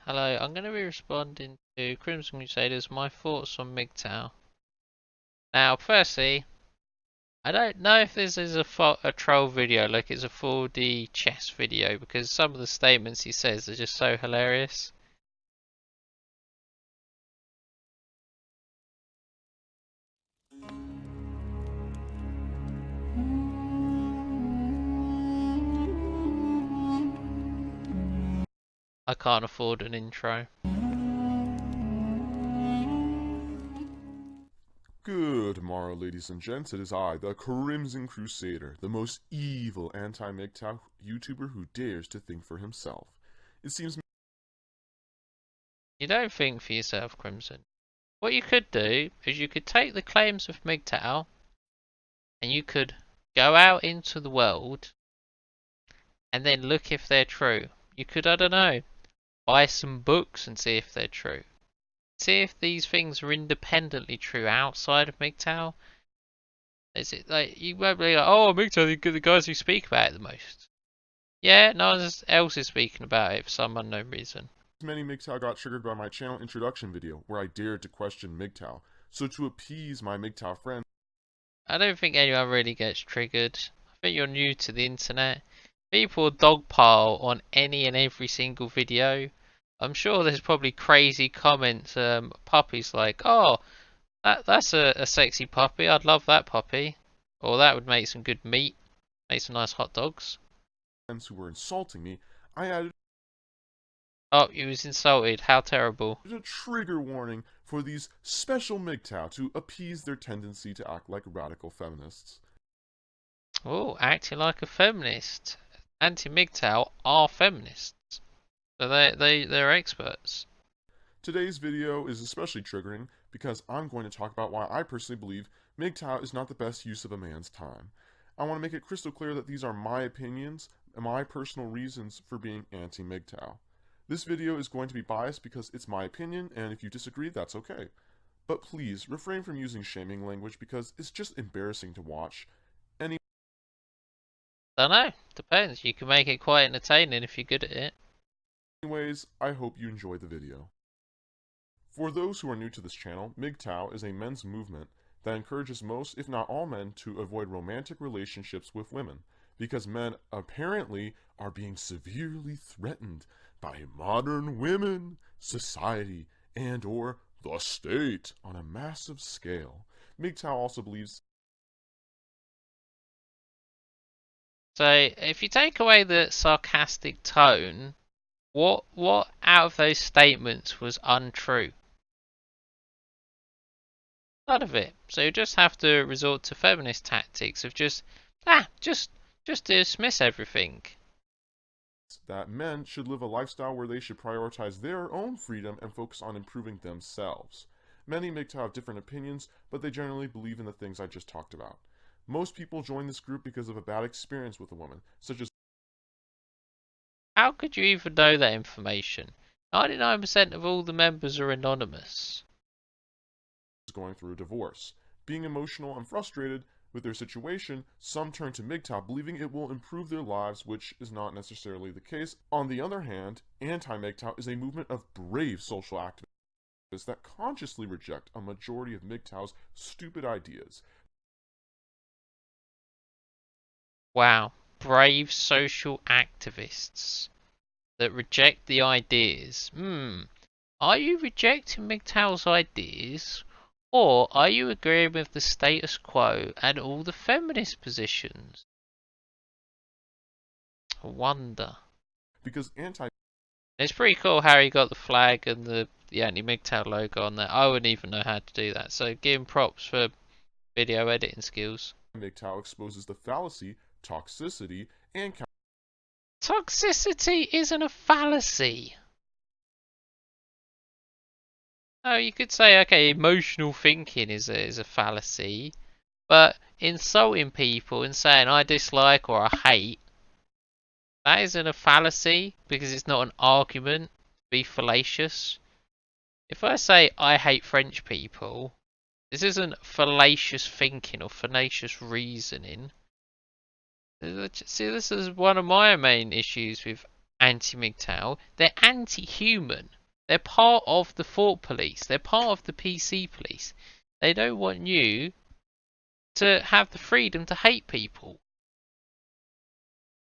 Hello, I'm going to be responding to Crimson Crusaders, my thoughts on MGTOW. Now, firstly, I don't know if this is a troll video, like it's a 4D chess video, because some of the statements he says are just so hilarious. I can't afford an intro. Good morrow, ladies and gents. It is I, the Crimson Crusader, the most evil anti-MGTOW YouTuber who dares to think for himself. It seems You don't think for yourself, Crimson. What you could do is you could take the claims of MGTOW and you could go out into the world and then look if they're true. You could, I don't know, buy some books and see if they're true. See if these things are independently true outside of MGTOW. Is it like you won't be like, oh, MGTOW, the guys who speak about it the most? Yeah, no one else is speaking about it for some unknown reason. many MGTOW got triggered by my channel introduction video, where I dared to question MGTOW. So to appease my MGTOW friends, I don't think anyone really gets triggered. I think you're new to the internet. People dogpile on any and every single video. I'm sure there's probably crazy comments, puppies like, oh, that's a sexy puppy, I'd love that puppy. Or that would make some good meat, make some nice hot dogs. who were insulting me, I added Oh, you was insulted, how terrible. a trigger warning for these special MGTOW to appease their tendency to act like radical feminists. Oh, acting like a feminist. Anti-MGTOW are feminists. So they're experts. Today's video is especially triggering because I'm going to talk about why I personally believe MGTOW is not the best use of a man's time. I want to make it crystal clear that these are my opinions and my personal reasons for being anti-MGTOW. This video is going to be biased because it's my opinion, and if you disagree, that's okay. But please, refrain from using shaming language because it's just embarrassing to watch. Don't know, depends. You can make it quite entertaining if you're good at it. Anyways, I hope you enjoy the video. For those who are new to this channel, MGTOW is a men's movement that encourages most, if not all men, to avoid romantic relationships with women, because men apparently are being severely threatened by modern women, society, and or the state on a massive scale. MGTOW also believes So if you take away the sarcastic tone, what out of those statements was untrue? None of it. So you just have to resort to feminist tactics of just dismiss everything. that men should live a lifestyle where they should prioritize their own freedom and focus on improving themselves. Many MGTOW have different opinions, but they generally believe in the things I just talked about. Most people join this group because of a bad experience with a woman, such as How could you even know that information? 99% of all the members are anonymous. going through a divorce. Being emotional and frustrated with their situation, some turn to MGTOW believing it will improve their lives, which is not necessarily the case. On the other hand, anti-MGTOW is a movement of brave social activists that consciously reject a majority of MGTOW's stupid ideas. Wow, brave social activists that reject the ideas. Are you rejecting MGTOW's ideas? Or are you agreeing with the status quo and all the feminist positions? I wonder. Because It's pretty cool how he got the flag and the anti-MGTOW logo on there. I wouldn't even know how to do that. So give him props for video editing skills. MGTOW exposes the fallacy, toxicity, and Toxicity isn't a fallacy. Oh, you could say, okay, emotional thinking is a fallacy, but insulting people and saying I dislike or I hate, that isn't a fallacy because it's not an argument to be fallacious. If I say I hate French people, this isn't fallacious thinking or fallacious reasoning. See, this is one of my main issues with anti-MGTOW, they're anti-human. They're part of the thought police. They're part of the PC police. They don't want you to have the freedom to hate people.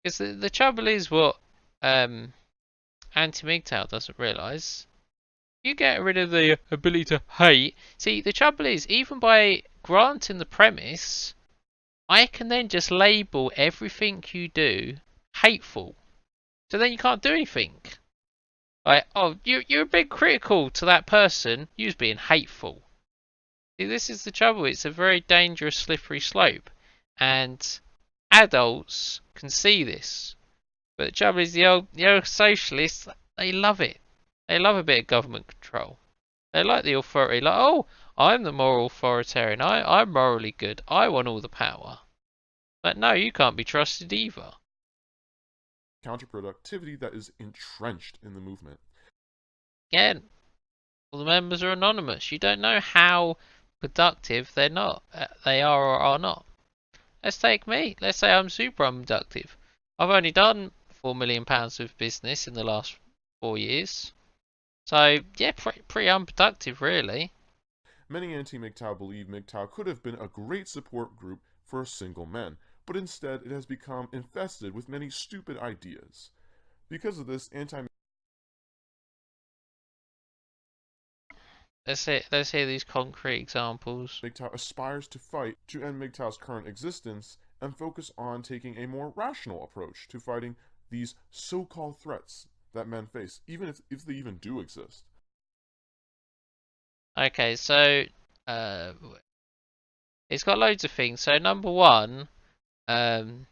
Because the trouble is what anti-MGTOW doesn't realise. You get rid of the ability to hate. See, the trouble is, even by granting the premise, I can then just label everything you do hateful. So then you can't do anything. Like, oh, you're a bit critical to that person. You're being hateful. See, this is the trouble. It's a very dangerous, slippery slope. And adults can see this. But the trouble is, the old socialists, they love it. They love a bit of government control. They like the authority. Like, oh, I'm the moral authoritarian. I'm morally good. I want all the power. But no, you can't be trusted either. Counterproductivity that is entrenched in the movement. Again, all the members are anonymous. You don't know how productive they are or are not. Let's take me. Let's say I'm super unproductive. I've only done £4 million of business in the last 4 years. So, yeah, pretty unproductive, really. Many anti-MGTOW believe MGTOW could have been a great support group for single men, but instead it has become infested with many stupid ideas. Because of this, Let's hear these concrete examples. MGTOW aspires to fight to end MGTOW's current existence and focus on taking a more rational approach to fighting these so-called threats that men face, even if they even do exist. Okay, so it's got loads of things. So number one, again,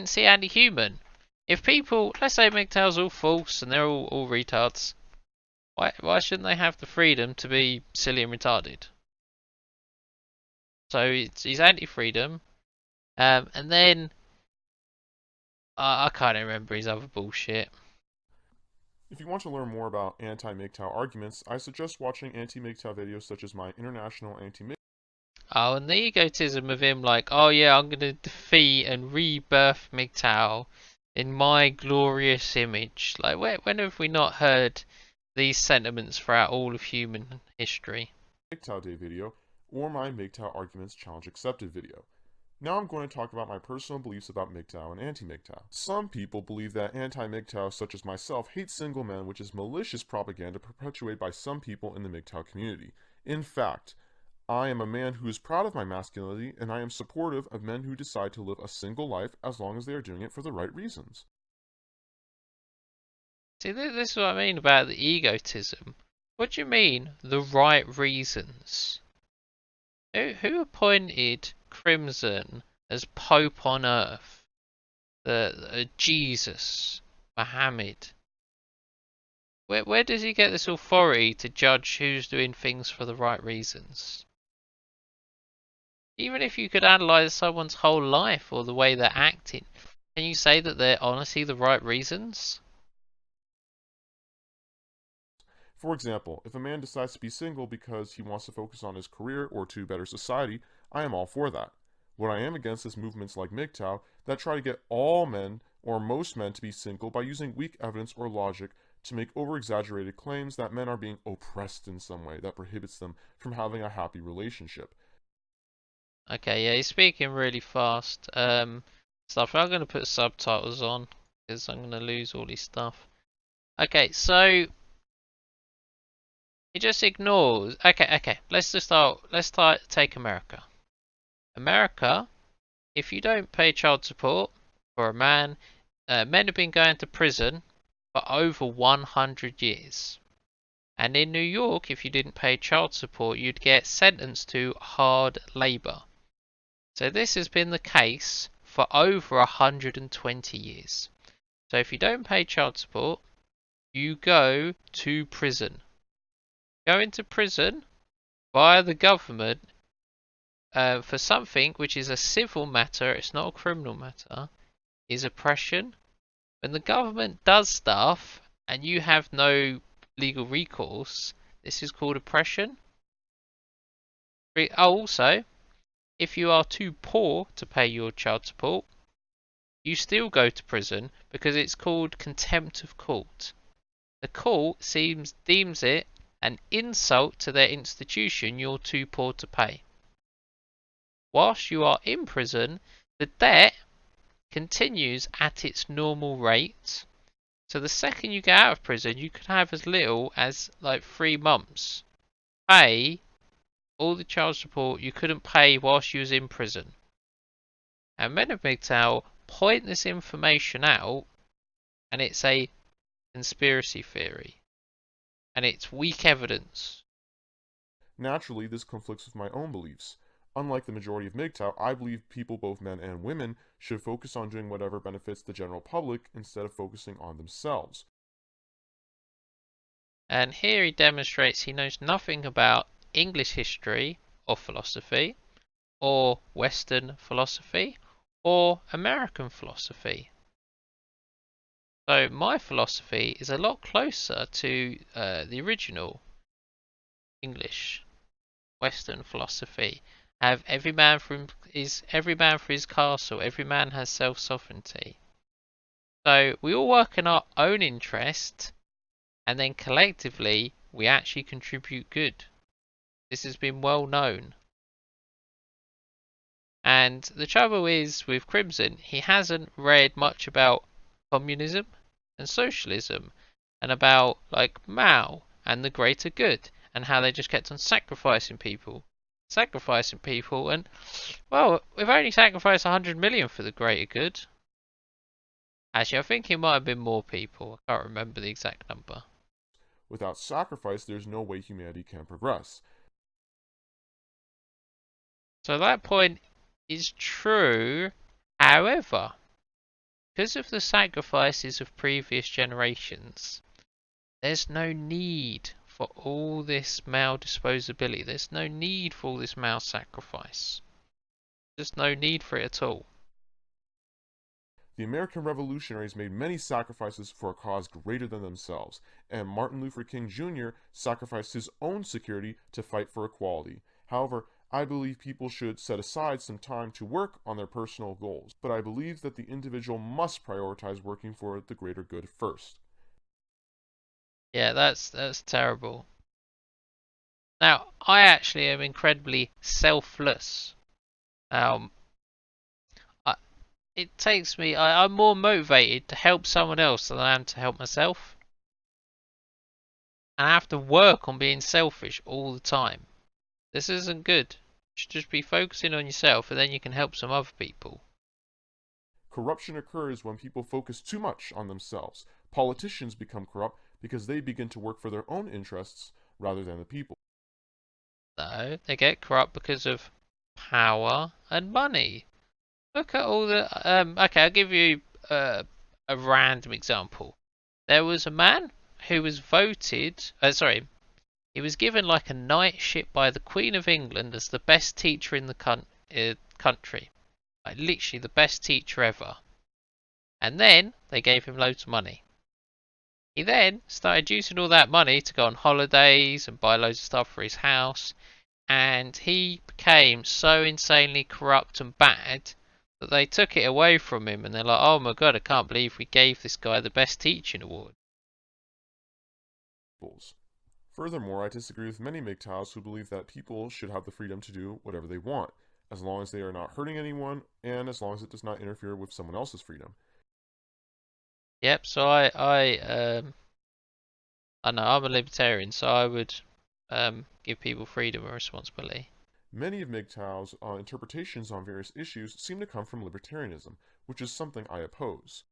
see anti-human. If people, let's say MGTOW's all false and they're all retards, why shouldn't they have the freedom to be silly and retarded? So he's anti-freedom, and then I can't remember his other bullshit. If you want to learn more about anti-MGTOW arguments, I suggest watching anti-MGTOW videos such as my International Anti-MGTOW. Oh, and the egotism of him, like, oh yeah, I'm gonna defeat and rebirth MGTOW in my glorious image. Like, when have we not heard these sentiments throughout all of human history? MGTOW Day video, or my MGTOW Arguments Challenge Accepted video. Now I'm going to talk about my personal beliefs about MGTOW and anti-MGTOW. Some people believe that anti-MGTOW, such as myself, hate single men, which is malicious propaganda perpetuated by some people in the MGTOW community. In fact, I am a man who is proud of my masculinity, and I am supportive of men who decide to live a single life as long as they are doing it for the right reasons. See, this is what I mean about the egotism. What do you mean, the right reasons? Who appointed Crimson as Pope on Earth? The Jesus, Muhammad. Where does he get this authority to judge who's doing things for the right reasons? Even if you could analyse someone's whole life or the way they're acting, can you say that they're honestly the right reasons? For example, if a man decides to be single because he wants to focus on his career or to better society, I am all for that. What I am against is movements like MGTOW that try to get all men or most men to be single by using weak evidence or logic to make over-exaggerated claims that men are being oppressed in some way that prohibits them from having a happy relationship. Okay, yeah, he's speaking really fast. Stuff. I'm going to put subtitles on because I'm going to lose all his stuff. Okay, so he just ignores. Okay. Let's take America. America, if you don't pay child support for a man, men have been going to prison for over 100 years. And in New York, if you didn't pay child support, you'd get sentenced to hard labour. So this has been the case for over 120 years. So if you don't pay child support, you go to prison. Go into prison by the government for something which is a civil matter, it's not a criminal matter, is oppression. When the government does stuff and you have no legal recourse, this is called oppression. Also, if you are too poor to pay your child support, you still go to prison because it's called contempt of court. The court deems it an insult to their institution you're too poor to pay. Whilst you are in prison, the debt continues at its normal rate. So the second you get out of prison, you could have as little as like 3 months. Pay all the child support you couldn't pay whilst you was in prison. And men of MGTOW point this information out, and it's a conspiracy theory. And it's weak evidence. Naturally, this conflicts with my own beliefs. Unlike the majority of MGTOW, I believe people, both men and women, should focus on doing whatever benefits the general public instead of focusing on themselves. And here he demonstrates he knows nothing about English history or philosophy, or Western philosophy, or American philosophy. So my philosophy is a lot closer to the original English Western philosophy. Have every man for his castle. Every man has self-sovereignty. So we all work in our own interest, and then collectively we actually contribute good. This has been well known. And the trouble is with Crimson, he hasn't read much about communism and socialism, and about like Mao and the greater good, and how they just kept on sacrificing people, and well, we've only sacrificed 100 million for the greater good. Actually, I think it might have been more people. I can't remember the exact number. Without sacrifice, there's no way humanity can progress. So that point is true. However, because of the sacrifices of previous generations, there's no need for all this male disposability. There's no need for all this male sacrifice. There's no need for it at all. The American revolutionaries made many sacrifices for a cause greater than themselves, and Martin Luther King Jr. sacrificed his own security to fight for equality. However, I believe people should set aside some time to work on their personal goals, but I believe that the individual must prioritize working for the greater good first. Yeah, that's terrible. Now, I actually am incredibly selfless. Um, it takes me. I'm more motivated to help someone else than I am to help myself. And I have to work on being selfish all the time. This isn't good. You should just be focusing on yourself, and then you can help some other people. Corruption occurs when people focus too much on themselves. Politicians become corrupt because they begin to work for their own interests rather than the people. No, they get corrupt because of power and money. Look at all the. Okay, I'll give you a random example. There was a man who was voted. He was given like a knightship by the Queen of England as the best teacher in the country. Like literally the best teacher ever. And then they gave him loads of money. He then started using all that money to go on holidays and buy loads of stuff for his house. And he became so insanely corrupt and bad that they took it away from him. And they're like, oh my god, I can't believe we gave this guy the best teaching award. Furthermore, I disagree with many MGTOWs who believe that people should have the freedom to do whatever they want, as long as they are not hurting anyone, and as long as it does not interfere with someone else's freedom. Yep, so I know I'm a libertarian, so I would give people freedom and responsibility. Many of MGTOW's interpretations on various issues seem to come from libertarianism, which is something I oppose.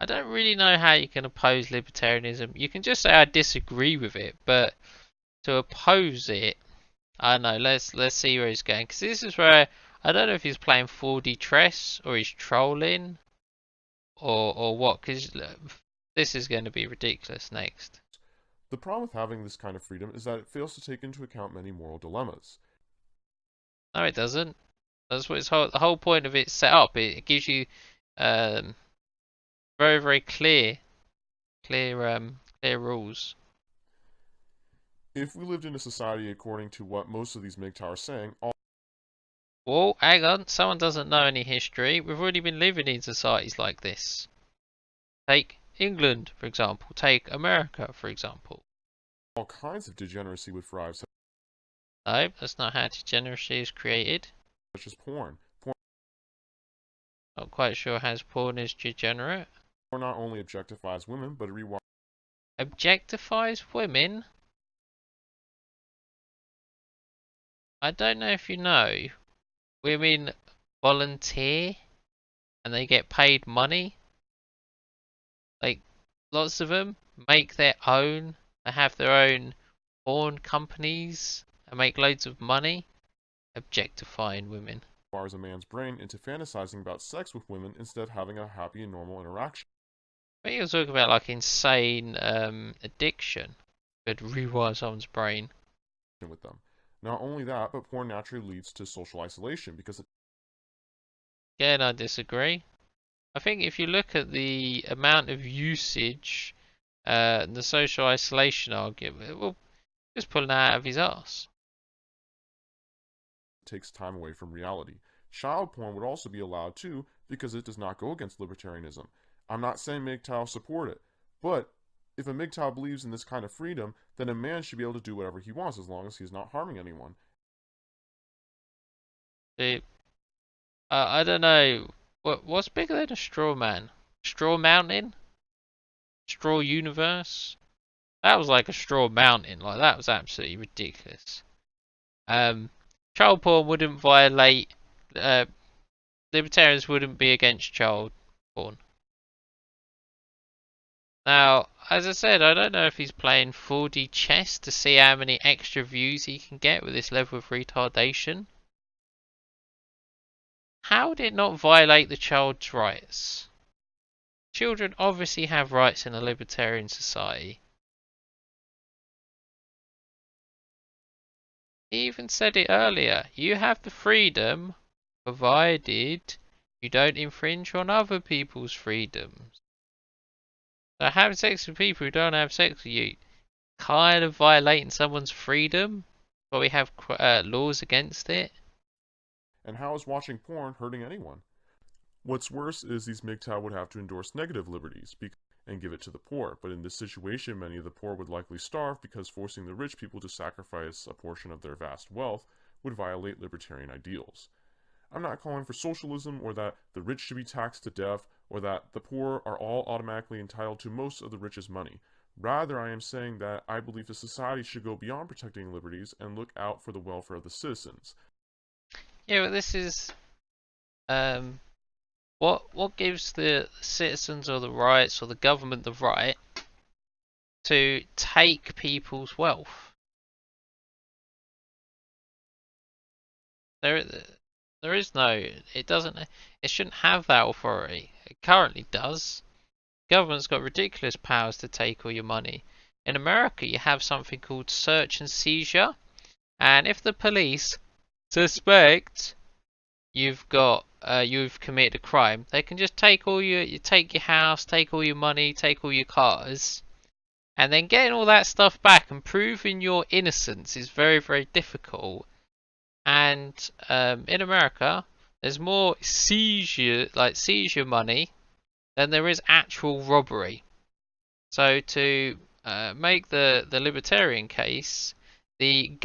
I don't really know how you can oppose libertarianism. You can just say I disagree with it, but to oppose it, I don't know. Let's see where he's going, because this is where I don't know if he's playing 4D chess or he's trolling or what. Because this is going to be ridiculous next. The problem with having this kind of freedom is that it fails to take into account many moral dilemmas. No, it doesn't. That's what the whole point of it's set up. It gives you very, very clear rules. If we lived in a society according to what most of these MGTOW are saying, Well, hang on, someone doesn't know any history. We've already been living in societies like this. Take England, for example. Take America, for example. All kinds of degeneracy would thrive, No, that's not how degeneracy is created. such as porn. Not quite sure how porn is degenerate. Porn not only objectifies women, but it rewires Objectifies women? I don't know if you know. Women volunteer and they get paid money. Like, lots of them make their own. They have their own porn companies and make loads of money objectifying women. a man's brain into fantasizing about sex with women instead of having a happy and normal interaction But you're talking about like insane addiction. Could rewire someone's brain. with them. Not only that, but porn naturally leads to social isolation because it Again, I disagree. I think if you look at the amount of usage, the social isolation argument, well, just pulling that out of his ass. takes time away from reality. Child porn would also be allowed too because it does not go against libertarianism. I'm not saying MGTOW support it, but if a MGTOW believes in this kind of freedom, then a man should be able to do whatever he wants as long as he's not harming anyone. See, I don't know. What's bigger than a straw man? Straw mountain? Straw universe? That was like a straw mountain. Like, that was absolutely ridiculous. Child porn wouldn't violate. Libertarians wouldn't be against child porn. Now, as I said, I don't know if he's playing 4D chess to see how many extra views he can get with this level of retardation. How would it not violate the child's rights? Children obviously have rights in a libertarian society. He even said it earlier. You have the freedom, provided you don't infringe on other people's freedoms. So having sex with people who don't have sex with you, kind of violating someone's freedom, but we have laws against it. And how is watching porn hurting anyone? What's worse is these MGTOW would have to endorse negative liberties and give it to the poor, but in this situation many of the poor would likely starve because forcing the rich people to sacrifice a portion of their vast wealth would violate libertarian ideals. I'm not calling for socialism or that the rich should be taxed to death or that the poor are all automatically entitled to most of the rich's money. Rather, I am saying that I believe the society should go beyond protecting liberties and look out for the welfare of the citizens. Yeah, but this is what gives the citizens or the rights or the government the right to take people's wealth? There is no. It doesn't. It shouldn't have that authority. It currently does. Government's got ridiculous powers to take all your money. In America, you have something called search and seizure, and if the police suspect you've committed a crime, they can just take take your house, take all your money, take all your cars, and then getting all that stuff back and proving your innocence is very, very difficult. And in America, there's more seizure money than there is actual robbery. So to make the libertarian case, the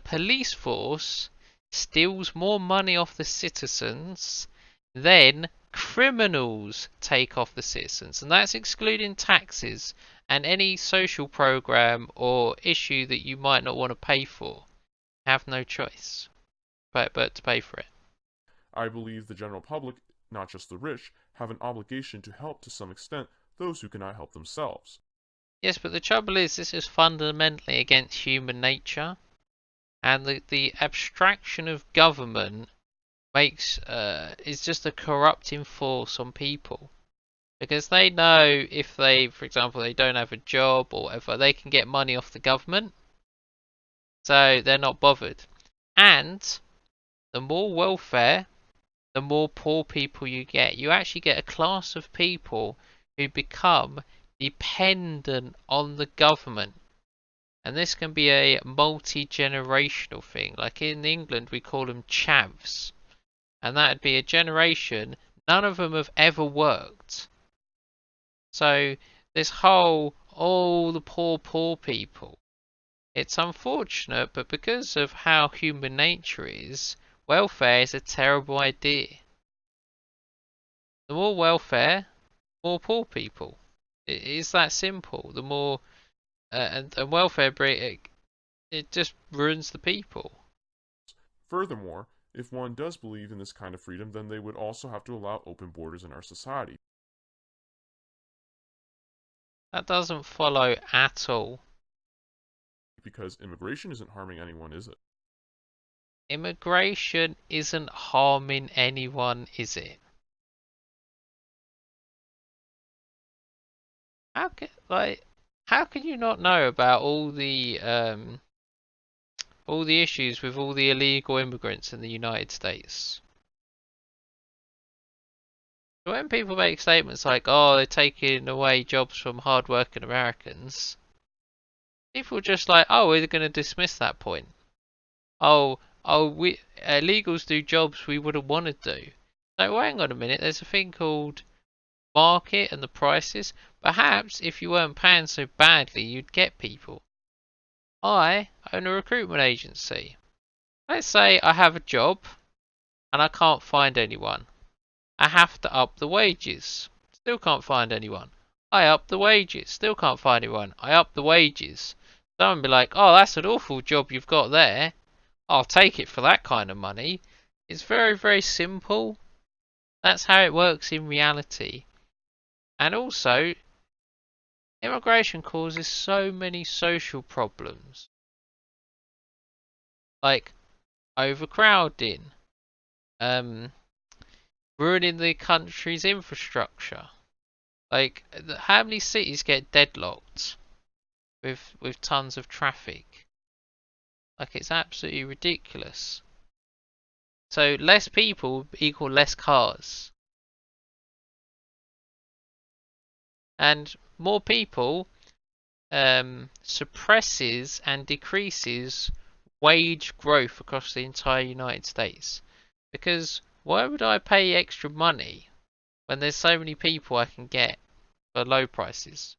police force steals more money off the citizens than criminals take off the citizens, and that's excluding taxes and any social program or issue that you might not want to pay for. You have no choice but to pay for it. I believe the general public, not just the rich, have an obligation to help to some extent those who cannot help themselves. Yes, but the trouble is, this is fundamentally against human nature, and the abstraction of government is just a corrupting force on people, because they know if they, for example, they don't have a job or whatever, they can get money off the government, so they're not bothered. And the more welfare, the more poor people you get. You actually get a class of people who become dependent on the government. And this can be a multi-generational thing. Like in England, we call them chavs. And that would be a generation, none of them have ever worked. So this whole, all the poor people, it's unfortunate, but because of how human nature is, welfare is a terrible idea. The more welfare, more poor people. It's that simple. The more and welfare it just ruins the people. Furthermore, if one does believe in this kind of freedom, then they would also have to allow open borders in our society. That doesn't follow at all. Because immigration isn't harming anyone, is it? Immigration isn't harming anyone, is it? How can you not know about all the issues with all the illegal immigrants in the United States? When people make statements like, "Oh, they're taking away jobs from hard-working Americans," people are just like, "Oh, we're going to dismiss that point. Oh, we illegals do jobs we wouldn't want to do." So hang on a minute. There's a thing called market and the prices. Perhaps if you weren't paying so badly, you'd get people. I own a recruitment agency. Let's say I have a job and I can't find anyone. I have to up the wages. Still can't find anyone. I up the wages. Still can't find anyone. I up the wages. Someone be like, "Oh, that's an awful job you've got there. I'll take it for that kind of money." It's very, very simple. That's how it works in reality. And also, immigration causes so many social problems. Like overcrowding, ruining the country's infrastructure. Like, how many cities get deadlocked with tons of traffic? Like, it's absolutely ridiculous. So less people equal less cars, and more people suppresses and decreases wage growth across the entire United States. Because why would I pay extra money when there's so many people I can get for low prices?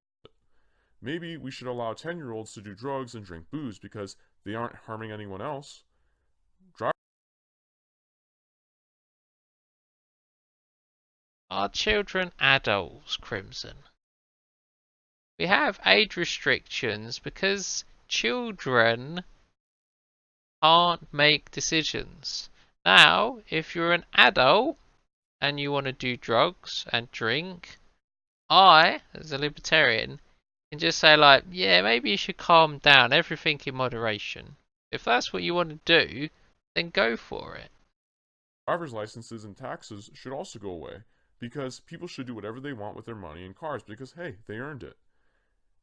Maybe we should allow 10-year-olds to do drugs and drink booze because they aren't harming anyone else. Are children adults, Crimson? We have age restrictions because children can't make decisions. Now, if you're an adult and you want to do drugs and drink, I, as a libertarian, can just say like, yeah, maybe you should calm down, everything in moderation. If that's what you want to do, then go for it. Driver's licenses and taxes should also go away because people should do whatever they want with their money and cars because, hey, they earned it.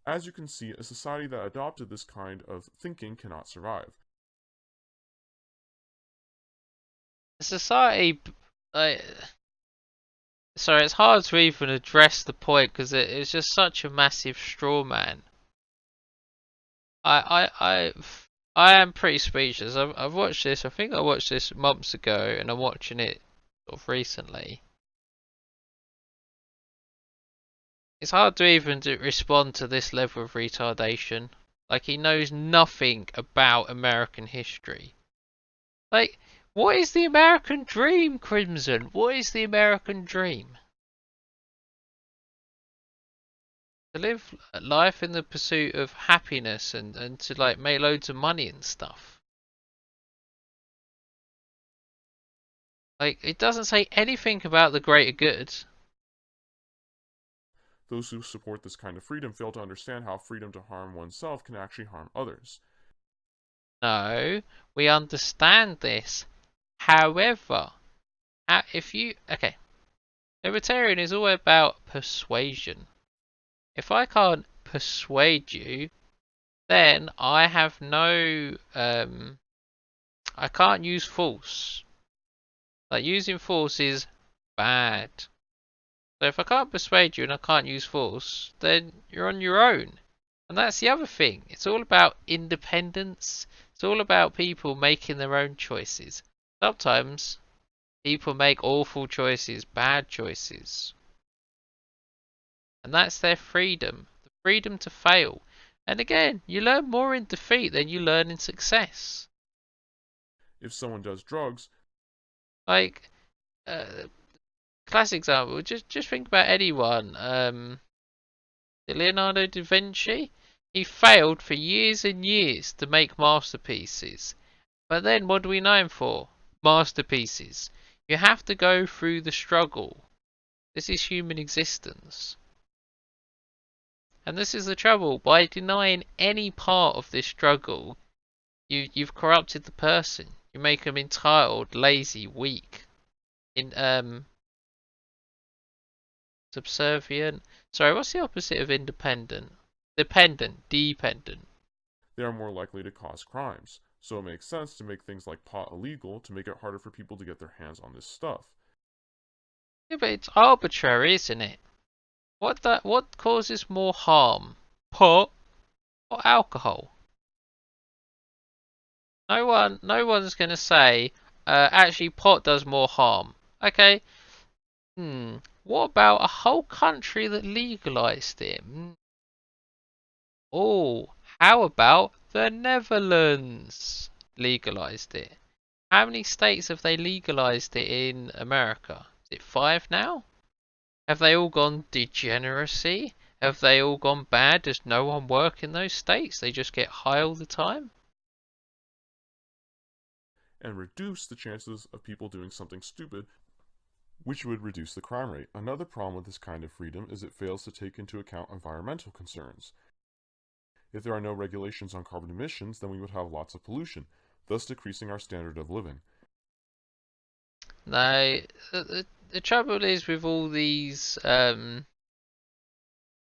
As you can see, a society that adopted this kind of thinking cannot survive. Society, sorry, it's hard to even address the point because it's just such a massive straw man. I am pretty speechless. I've watched this. I think I watched this months ago, and I'm watching it sort of recently. It's hard to even respond to this level of retardation. Like, he knows nothing about American history. Like, what is the American dream, Crimson? What is the American dream? To live life in the pursuit of happiness and to like make loads of money and stuff. Like, it doesn't say anything about the greater good. Those who support this kind of freedom fail to understand how freedom to harm oneself can actually harm others. No, we understand this. However, okay, libertarian is all about persuasion. If I can't persuade you, then I have no, I can't use force. Like, using force is bad. So if I can't persuade you and I can't use force, then you're on your own. And that's the other thing. It's all about independence. It's all about people making their own choices. Sometimes people make awful choices, bad choices. And that's their freedom. The freedom to fail. And again, you learn more in defeat than you learn in success. If someone does drugs, Like, classic example, just think about anyone. Leonardo da Vinci, he failed for years and years to make masterpieces. But then what do we know him for? Masterpieces. You have to go through the struggle. This is human existence. And this is the trouble. By denying any part of this struggle, you've corrupted the person. You make them entitled, lazy, weak, subservient. Sorry, what's the opposite of independent? Dependent. they are more likely to cause crimes. So it makes sense to make things like pot illegal to make it harder for people to get their hands on this stuff. Yeah, but it's arbitrary, isn't it? What causes more harm? Pot or alcohol? No one's gonna say, actually pot does more harm. Okay. What about a whole country that legalized it? Oh, how about the Netherlands legalized it? How many states have they legalized it in America? Is it 5 now? Have they all gone degeneracy? Have they all gone bad? Does no one work in those states? They just get high all the time? And reduce the chances of people doing something stupid, which would reduce the crime rate. Another problem with this kind of freedom is it fails to take into account environmental concerns. If there are no regulations on carbon emissions, then we would have lots of pollution, thus decreasing our standard of living. No, the trouble is with all these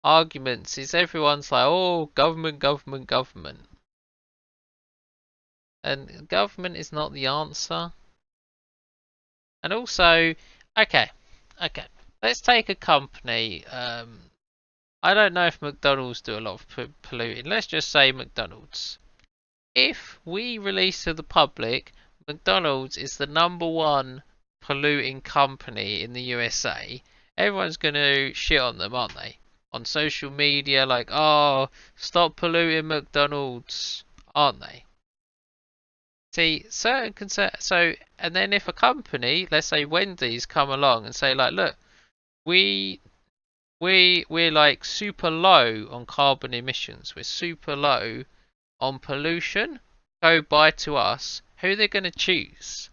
arguments is everyone's like, oh, government. And government is not the answer. And also, okay. Let's take a company. I don't know if McDonald's do a lot of polluting. Let's just say McDonald's. If we release to the public, McDonald's is the #1 polluting company in the USA, everyone's going to shit on them, aren't they? On social media, like, oh, stop polluting McDonald's, aren't they? See, certain concern. So, and then if a company, let's say Wendy's, come along and say, like, look, we we're like super low on carbon emissions, we're super low on pollution, go buy to us, who are they going to choose?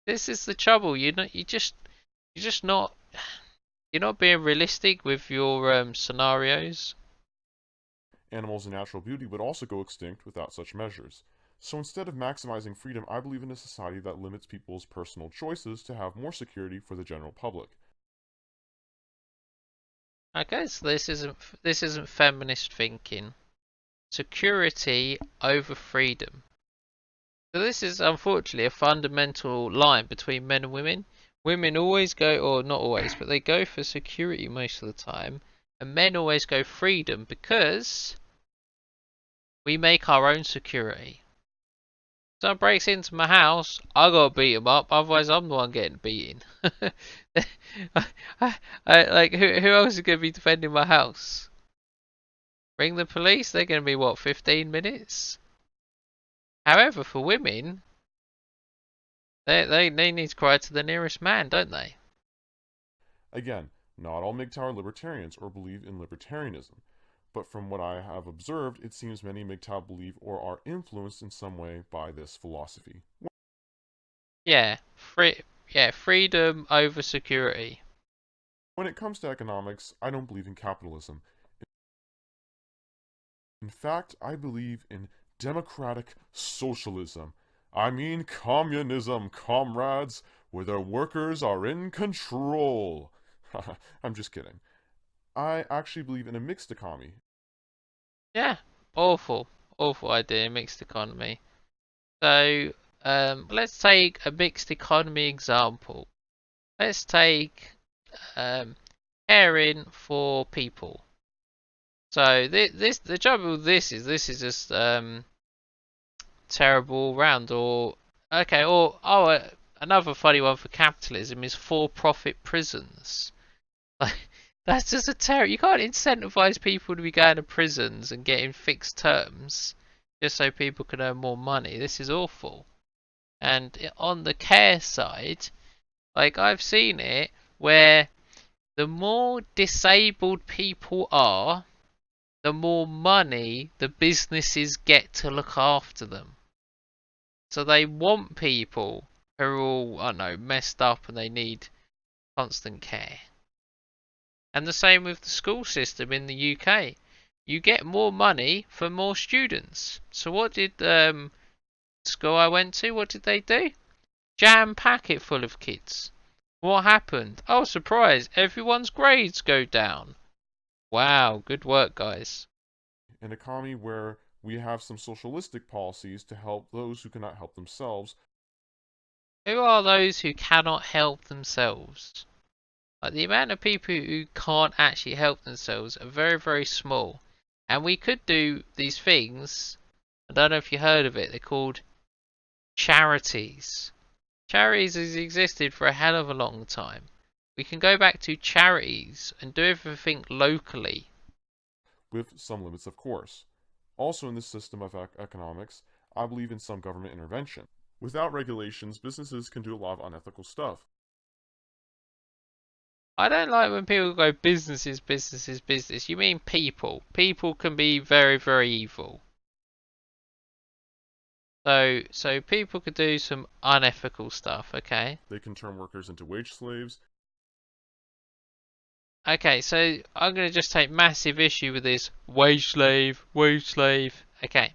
This is the trouble. You're just not you're not being realistic with your scenarios. Animals and natural beauty would also go extinct without such measures. So instead of maximizing freedom, I believe in a society that limits people's personal choices to have more security for the general public. Okay, so this isn't feminist thinking. Security over freedom. So this is unfortunately a fundamental line between men and women. Women always go, or not always, but they go for security most of the time, and men always go freedom because we make our own security. If someone breaks into my house, I gotta beat him up, otherwise I'm the one getting beaten. Like who else is gonna be defending my house? Ring the police? They're gonna be what, 15 minutes? However, for women, they need to cry to the nearest man, don't they? Again, not all MGTOW are libertarians or believe in libertarianism, but from what I have observed, it seems many MGTOW believe or are influenced in some way by this philosophy. Yeah, freedom over security. When it comes to economics, I don't believe in capitalism. In fact, I believe in democratic socialism. I mean communism, comrades, where the workers are in control. I'm just kidding. I actually believe in a mixed economy. Yeah, awful idea, mixed economy. So, let's take a mixed economy example. Let's take caring for people. So the trouble with this is just terrible all round. Or okay, or another funny one for capitalism is for-profit prisons. Like, that's just a terror. You can't incentivize people to be going to prisons and getting fixed terms just so people can earn more money. This is awful. And on the care side, like I've seen it where the more disabled people are, the more money the businesses get to look after them. So they want people who are all, I don't know, messed up and they need constant care. And the same with the school system in the UK. You get more money for more students. So what did school I went to, what did they do? Jam packet full of kids. What happened? Oh, surprise, everyone's grades go down. Wow, good work, guys. An economy where we have some socialistic policies to help those who cannot help themselves. Who are those who cannot help themselves? Like the amount of people who can't actually help themselves are very, very small. And we could do these things. I don't know if you heard of it. They're called charities. Charities has existed for a hell of a long time. We can go back to charities and do everything locally. With some limits, of course. Also, in this system of economics, I believe in some government intervention. Without regulations, businesses can do a lot of unethical stuff. I don't like when people go businesses, businesses, business. You mean people. People can be very, very evil. So people could do some unethical stuff, okay? They can turn workers into wage slaves. Okay, so I'm going to just take massive issue with this wage slave, wage slave. Okay.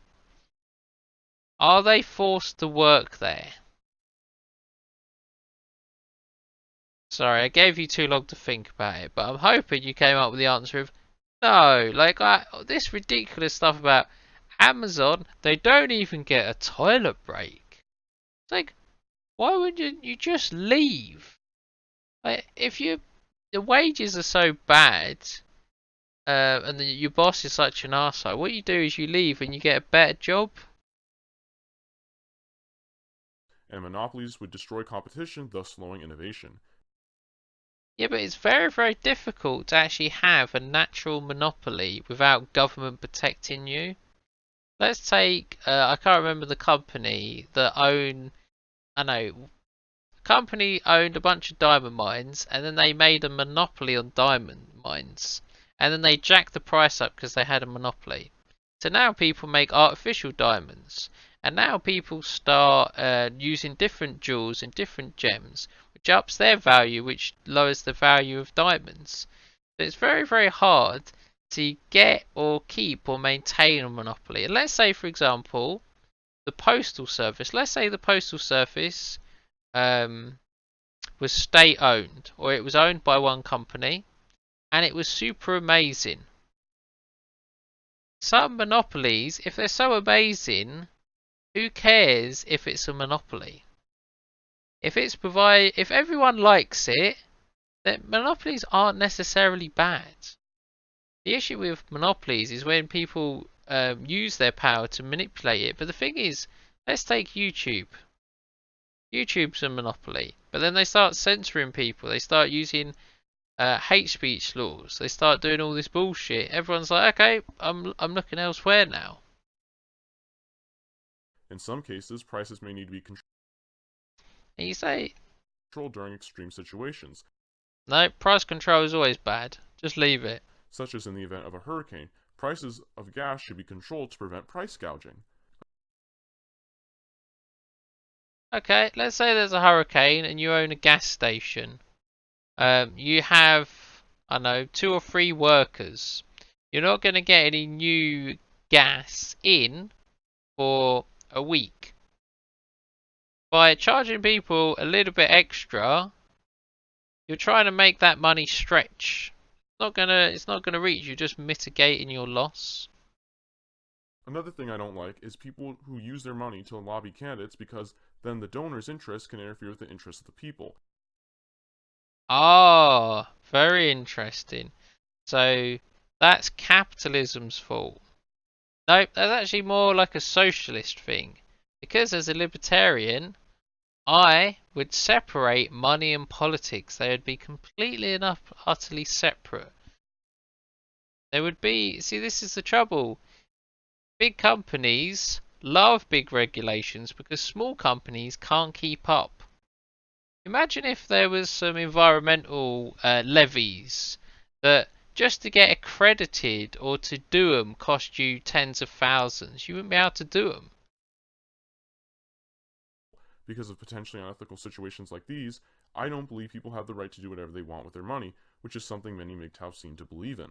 Are they forced to work there? Sorry, I gave you too long to think about it, but I'm hoping you came up with the answer of no. Like this ridiculous stuff about Amazon, they don't even get a toilet break. It's like, why wouldn't you just leave? Like, if the wages are so bad, and your boss is such an arsehole, what you do is you leave and you get a better job. And monopolies would destroy competition, thus slowing innovation. Yeah, but it's very, very difficult to actually have a natural monopoly without government protecting you. Let's take, I can't remember the company that I know, the company owned a bunch of diamond mines and then they made a monopoly on diamond mines. And then they jacked the price up because they had a monopoly. So now people make artificial diamonds. And now people start using different jewels and different gems, which ups their value, which lowers the value of diamonds. So it's very, very hard to get or keep or maintain a monopoly. And let's say, for example, the postal service. Let's say the postal service was state owned, or it was owned by one company, and it was super amazing. Some monopolies, if they're so amazing, who cares if it's a monopoly? If everyone likes it, then monopolies aren't necessarily bad. The issue with monopolies is when people use their power to manipulate it. But the thing is, let's take YouTube. YouTube's a monopoly, but then they start censoring people. They start using hate speech laws. They start doing all this bullshit. Everyone's like, okay, I'm looking elsewhere now. In some cases, prices may need to be And you say, controlled during extreme situations. no, price control is always bad. Just leave it. Such as in the event of a hurricane, prices of gas should be controlled to prevent price gouging. Okay, let's say there's a hurricane and you own a gas station. You have, I don't know, 2 or 3 workers. You're not going to get any new gas in for a week. By charging people a little bit extra, you're trying to make that money stretch. It's not gonna reach. You're just mitigating your loss. Another thing I don't like is people who use their money to lobby candidates because then the donor's interest can interfere with the interests of the people. Ah, very interesting. So That's capitalism's fault. Nope, that's actually more like a socialist thing. Because as a libertarian, I would separate money and politics. They would be completely and utterly separate. There would be, see, this is the trouble. Big companies love big regulations because small companies can't keep up. Imagine if there was some environmental levies that just to get accredited or to do them cost you tens of thousands. You wouldn't be able to do them. Because of potentially unethical situations like these, I don't believe people have the right to do whatever they want with their money, which is something many MGTOW seem to believe in.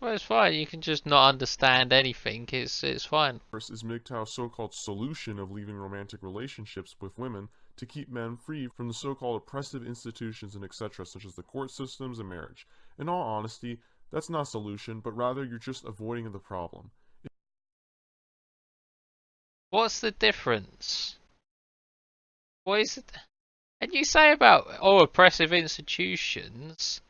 Well, it's fine. You can just not understand anything. It's fine. First is MGTOW's so-called solution of leaving romantic relationships with women to keep men free from the so-called oppressive institutions and etc., such as the court systems and marriage. In all honesty, that's not a solution, but rather you're just avoiding the problem. What's the difference? What is it? And you say about oppressive institutions.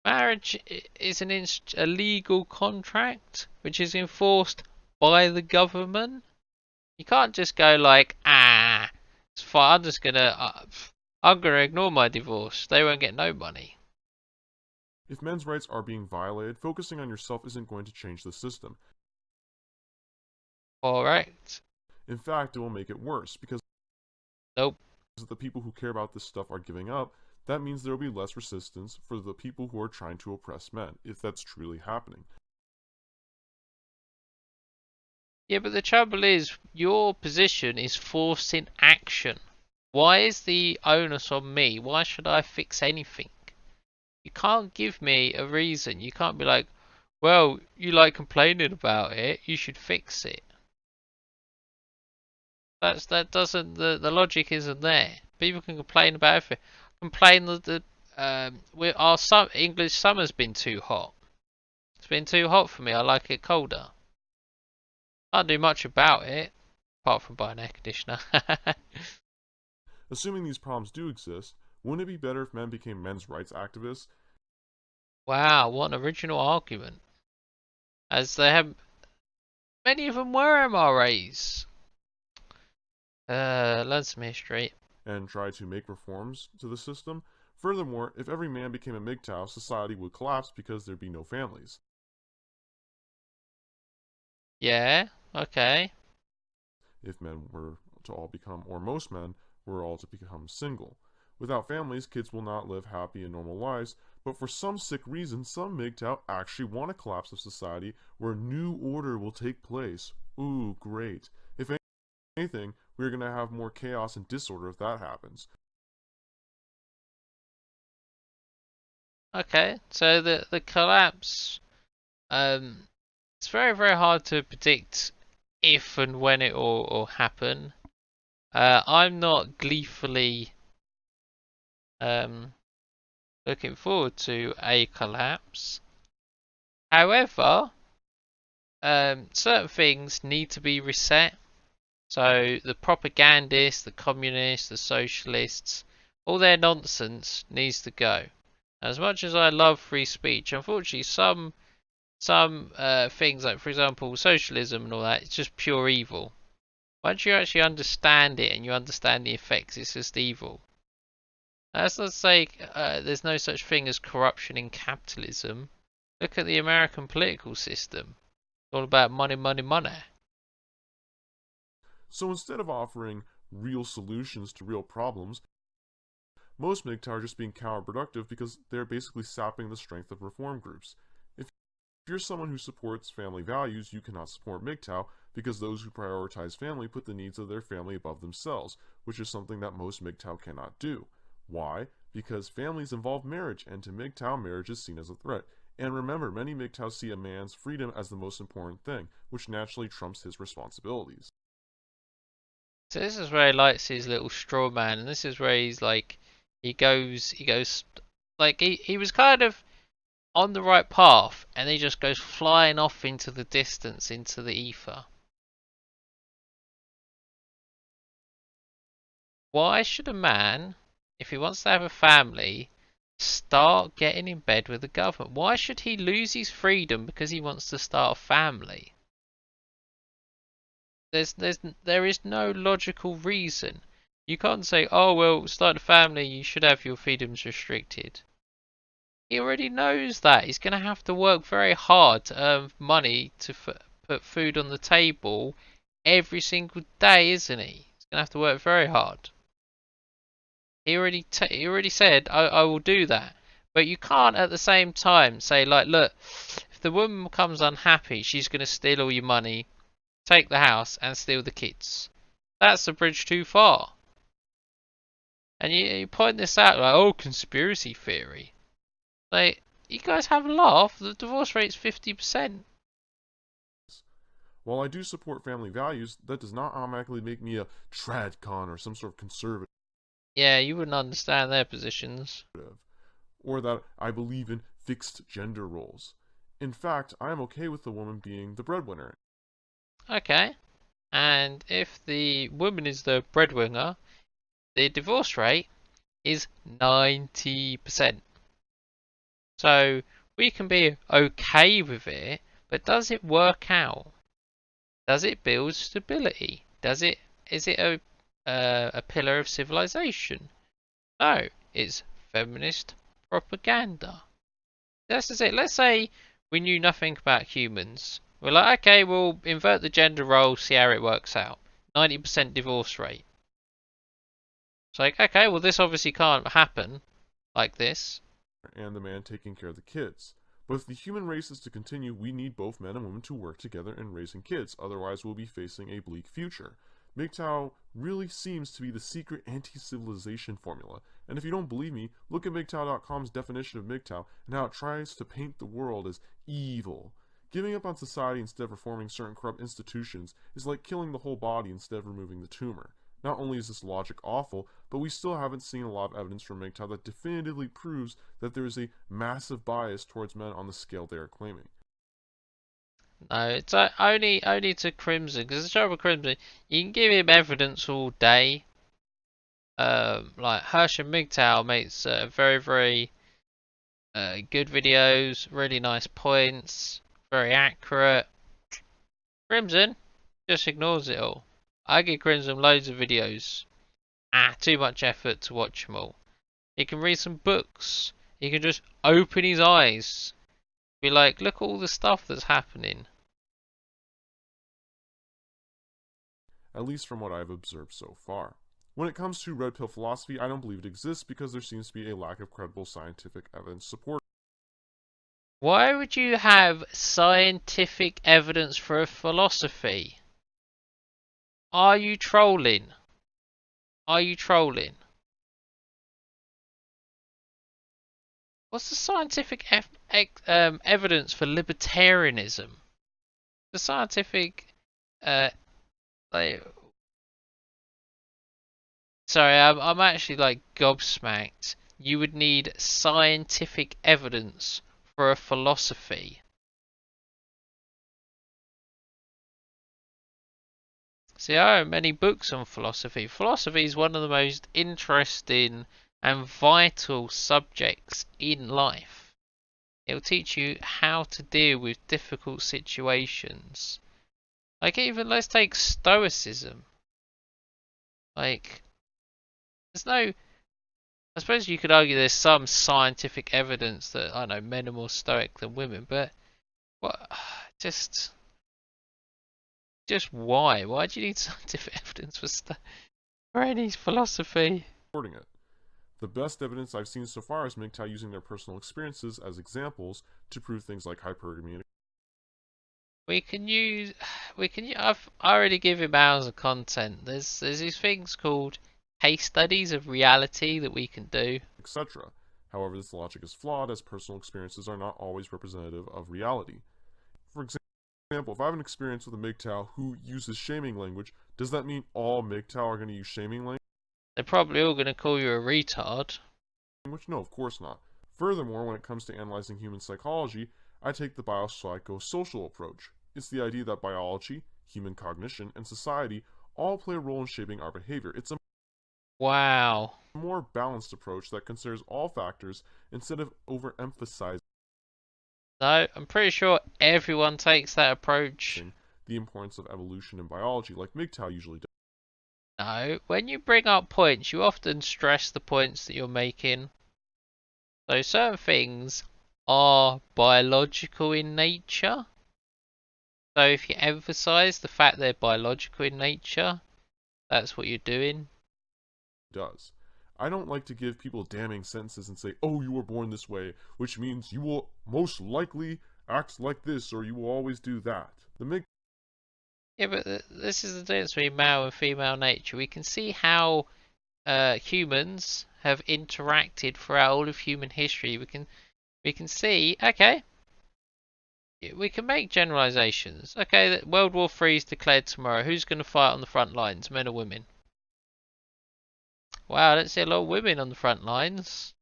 Marriage is a legal contract which is enforced by the government. You can't just go like, it's fine. I'm gonna ignore my divorce. They won't get no money. If men's rights are being violated, focusing on yourself isn't going to change the system. Correct. In fact, it will make it worse because Nope. the people who care about this stuff are giving up. That means there will be less resistance for the people who are trying to oppress men, if that's truly happening. Yeah, but the trouble is, your position is forcing action. Why is the onus on me? Why should I fix anything? You can't give me a reason. You can't be like, well, you like complaining about it, you should fix it. That doesn't the logic isn't there. People can complain about everything. Complain that our English summer's been too hot. It's been too hot for me. I like it colder. Can't do much about it apart from buy an air conditioner. Assuming these problems do exist, wouldn't it be better if men became men's rights activists? Wow, what an original argument. As they have, many of them were MRAs. Learn some history. And try to make reforms to the system? Furthermore, if every man became a MGTOW, society would collapse because there'd be no families. Yeah, okay. If men were to all become, or most men were all to become single. Without families, kids will not live happy and normal lives, but for some sick reason, some MGTOW actually want a collapse of society where a new order will take place. Ooh, great. If anything, we're going to have more chaos and disorder if that happens. Okay, so the collapse, it's very, very hard to predict if and when it will happen. I'm not gleefully looking forward to a collapse. However, certain things need to be reset. So the propagandists, the communists, the socialists, all their nonsense needs to go. As much as I love free speech, unfortunately some things like, for example, socialism and all that, it's just pure evil. Once you actually understand it and you understand the effects, it's just evil. Let's not say there's no such thing as corruption in capitalism. Look at the American political system. It's all about money, money, money. So instead of offering real solutions to real problems, most MGTOW are just being counterproductive because they're basically sapping the strength of reform groups. If you're someone who supports family values, you cannot support MGTOW because those who prioritize family put the needs of their family above themselves, which is something that most MGTOW cannot do. Why? Because families involve marriage, and to MGTOW, marriage is seen as a threat. And remember, many MGTOW see a man's freedom as the most important thing, which naturally trumps his responsibilities. So this is where he likes his little straw man, and this is where he's like, he goes, like he was kind of on the right path, and he just goes flying off into the distance, into the ether. Why should a man, if he wants to have a family, Start getting in bed with the government. Why should he lose his freedom because he wants to start a family? There is no logical reason. You can't say, oh well, start a family, you should have your freedoms restricted. He already knows that. He's going to have to work very hard to earn money to put food on the table every single day, isn't he? He's going to have to work very hard. He already said, I will do that. But you can't at the same time say, like, look, if the woman becomes unhappy, she's going to steal all your money, take the house, and steal the kids. That's a bridge too far. And you point this out like, oh, conspiracy theory. Like, you guys have a laugh. The divorce rate's 50%. While I do support family values, that does not automatically make me a tradcon or some sort of conservative. Yeah, you wouldn't understand their positions. Or that I believe in fixed gender roles. In fact, I am okay with the woman being the breadwinner. Okay. And if the woman is the breadwinner, the divorce rate is 90%. So we can be okay with it, but does it work out? Does it build stability? Is it a pillar of civilization? No, it's feminist propaganda. That's just it. Let's say we knew nothing about humans. We're like, okay, we'll invert the gender role, see how it works out. 90% divorce rate. It's like, okay, well this obviously can't happen like this. And the man taking care of the kids. But if the human race is to continue, we need both men and women to work together in raising kids, otherwise we'll be facing a bleak future. MGTOW really seems to be the secret anti-civilization formula, and if you don't believe me, look at MGTOW.com's definition of MGTOW and how it tries to paint the world as evil. Giving up on society instead of reforming certain corrupt institutions is like killing the whole body instead of removing the tumor. Not only is this logic awful, but we still haven't seen a lot of evidence from MGTOW that definitively proves that there is a massive bias towards men on the scale they are claiming. No, it's only to Crimson, because the trouble with Crimson, you can give him evidence all day. Like Hershey MGTOW makes very, very good videos, really nice points, very accurate. Crimson just ignores it all. I give Crimson loads of videos. Too much effort to watch them all. He can read some books. He can just open his eyes. Be like, look at all the stuff that's happening. At least from what I've observed so far. When it comes to red pill philosophy, I don't believe it exists because there seems to be a lack of credible scientific evidence support. Why would you have scientific evidence for a philosophy? Are you trolling? Are you trolling? What's the scientific evidence for libertarianism? The scientific, like, sorry, I'm actually like gobsmacked. You would need scientific evidence for a philosophy. See, I own many books on philosophy. Philosophy is one of the most interesting and vital subjects in life. It will teach you how to deal with difficult situations. Like, even let's take Stoicism. Like, there's no. I suppose you could argue there's some scientific evidence that, I don't know, men are more stoic than women, but what? Just why? Why do you need scientific evidence for any philosophy? Supporting it. The best evidence I've seen so far is MGTOW using their personal experiences as examples to prove things like hypergamy. I've already given hours of content. There's these things called case studies of reality that we can do, etc. However, this logic is flawed as personal experiences are not always representative of reality. For example, if I have an experience with a MGTOW who uses shaming language, does that mean all MGTOW are going to use shaming language? They're probably all going to call you a retard. No, of course not. Furthermore, when it comes to analyzing human psychology, I take the biopsychosocial approach. It's the idea that biology, human cognition, and society all play a role in shaping our behavior. It's a Wow. A more balanced approach that considers all factors instead of overemphasizing No, I'm pretty sure everyone takes that approach. the importance of evolution in biology like MGTOW usually does. No, when you bring up points, you often stress the points that you're making. So certain things are biological in nature. So if you emphasize the fact they're biological in nature, that's what you're doing. I don't like to give people damning sentences and say, oh, you were born this way, which means you will most likely act like this or you will always do that. Yeah, but this is the difference between male and female nature. We can see how humans have interacted throughout all of human history. We can see, okay, we can make generalizations. Okay, that World War III is declared tomorrow. Who's going to fight on the front lines, men or women? Wow, I don't see a lot of women on the front lines.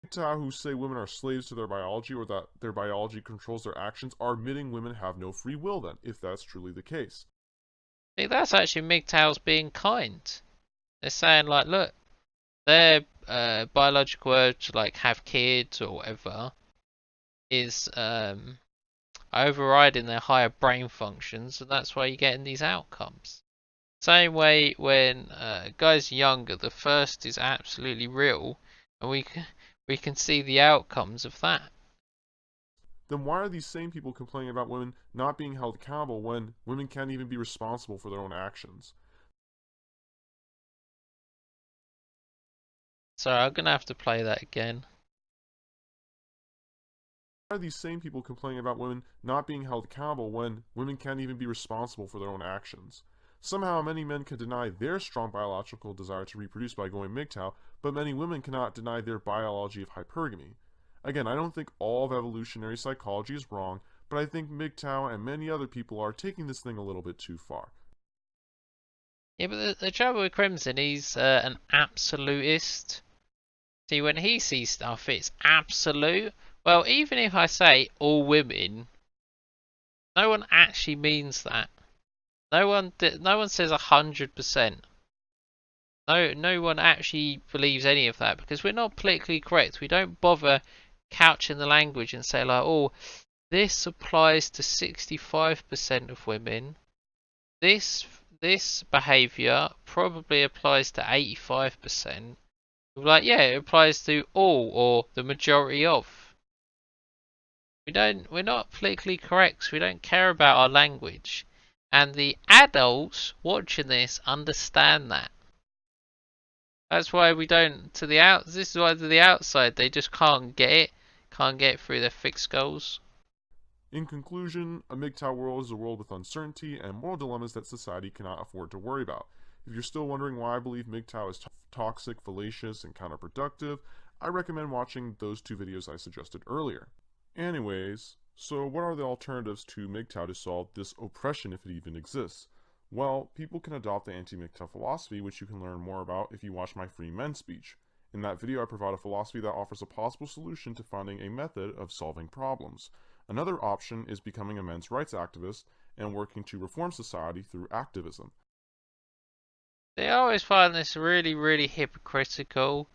MGTOW who say women are slaves to their biology or that their biology controls their actions are admitting women have no free will then, if that's truly the case. See, that's actually MGTOWs being kind. They're saying like, look, their biological urge to like have kids or whatever is overriding their higher brain functions, and that's why you're getting these outcomes. Same way when guys are younger, the first is absolutely real, and we can see the outcomes of that. Then why are these same people complaining about women not being held accountable when women can't even be responsible for their own actions? Sorry, I'm gonna have to play that again. Why are these same people complaining about women not being held accountable when women can't even be responsible for their own actions? Somehow many men can deny their strong biological desire to reproduce by going MGTOW, but many women cannot deny their biology of hypergamy. Again, I don't think all of evolutionary psychology is wrong, but I think MGTOW and many other people are taking this thing a little bit too far. Yeah, but the trouble with Crimson, he's an absolutist. See, when he sees stuff, it's absolute. Well, even if I say all women, no one actually means that. No one says 100%. No one actually believes any of that because we're not politically correct. We don't bother couching the language and say like, oh, this applies to 65% of women. This behaviour probably applies to 85%. Like, yeah, it applies to all or the majority of. We're not politically correct, so we don't care about our language. And the adults watching this understand that. That's why we don't this is why to the outside they just can't get it through their thick skulls. In conclusion, a MGTOW world is a world with uncertainty and moral dilemmas that society cannot afford to worry about. If you're still wondering why I believe MGTOW is toxic, fallacious, and counterproductive, I recommend watching those two videos I suggested earlier. Anyways, so what are the alternatives to MGTOW to solve this oppression if it even exists? Well, people can adopt the anti-MGTOW philosophy, which you can learn more about if you watch my Free Men speech. In that video, I provide a philosophy that offers a possible solution to finding a method of solving problems. Another option is becoming a men's rights activist and working to reform society through activism. They always find this really, really hypocritical.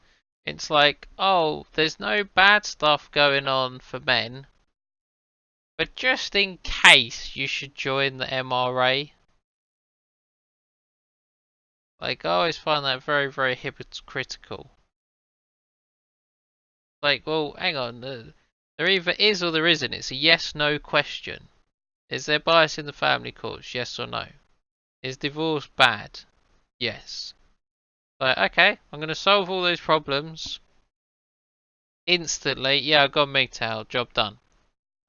It's like, oh, there's no bad stuff going on for men, but just in case you should join the MRA. Like, I always find that very, very hypocritical. Like, well, hang on, there either is or there isn't. It's a yes/no question. Is there bias in the family courts? Yes or no? Is divorce bad? Yes. Like, okay, I'm going to solve all those problems instantly. Yeah, I got MGTOW, job done.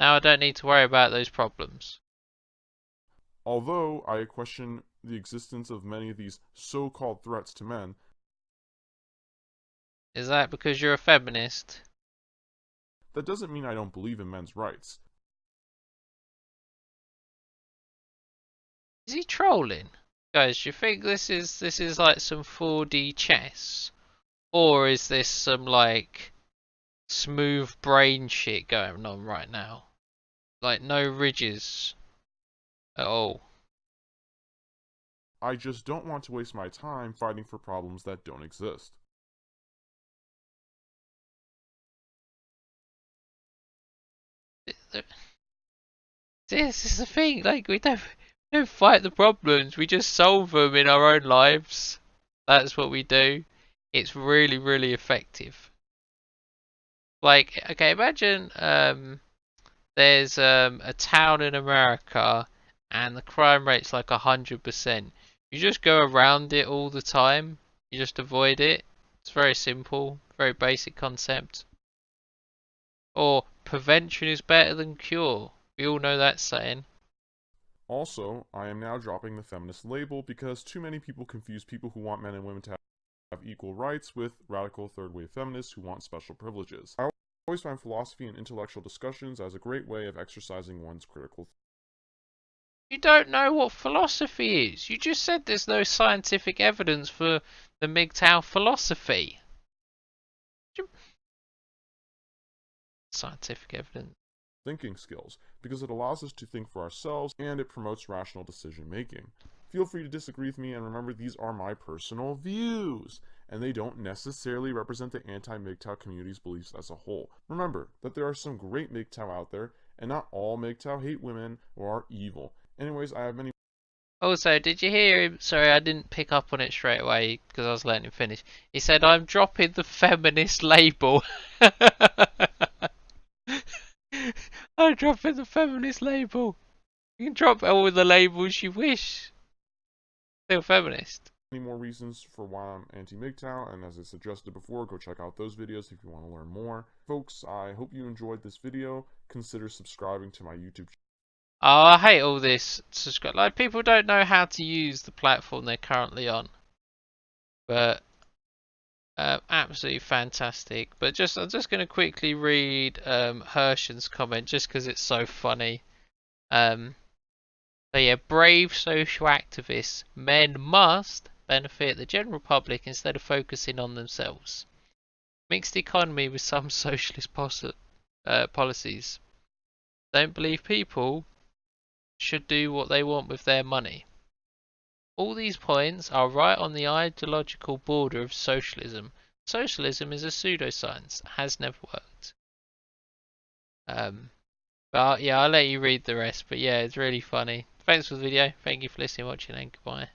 Now I don't need to worry about those problems. Although I question the existence of many of these so-called threats to men. Is that because you're a feminist? That doesn't mean I don't believe in men's rights. Is he trolling? Guys, do you think this is like some 4D chess? Or is this some like smooth brain shit going on right now? Like no ridges at all. I just don't want to waste my time fighting for problems that don't exist. This is the thing, like we don't fight the problems, we just solve them in our own lives. That's what we do. It's really, really effective. Like, okay, imagine there's a town in America and the crime rate's like 100%. You just go around it all the time. You just avoid it. It's very simple, very basic concept. Or prevention is better than cure. We all know that saying. Also, I am now dropping the feminist label because too many people confuse people who want men and women to have equal rights with radical third-wave feminists who want special privileges. I always find philosophy and intellectual discussions as a great way of exercising one's critical. You don't know what philosophy is. You just said there's no scientific evidence for the MGTOW philosophy. Scientific evidence. Thinking skills, because it allows us to think for ourselves and it promotes rational decision making. Feel free to disagree with me, and remember, these are my personal views, and they don't necessarily represent the anti-MGTOW community's beliefs as a whole. Remember that there are some great MGTOW out there, and not all MGTOW hate women or are evil. Anyways, I have many. Also, did you hear him? Sorry, I didn't pick up on it straight away because I was letting him finish. He said, I'm dropping the feminist label. I'm dropping the feminist label. You can drop all the labels you wish. Still feminist. Many more reasons for why I'm anti-MGTOW, and as I suggested before, go check out those videos if you want to learn more. Folks, I hope you enjoyed this video. Consider subscribing to my YouTube channel. Oh, I hate all this. Like, people don't know how to use the platform they're currently on. But absolutely fantastic. But I'm just going to quickly read Hershen's comment just because it's so funny. So yeah, brave social activists. Men must benefit the general public instead of focusing on themselves. Mixed economy with some socialist policies. Don't believe people should do what they want with their money. All these points are right on the ideological border of socialism. Socialism is a pseudoscience, has never worked. But yeah, I'll let you read the rest. But yeah, it's really funny. Thanks for the video. Thank you for listening, watching, and goodbye.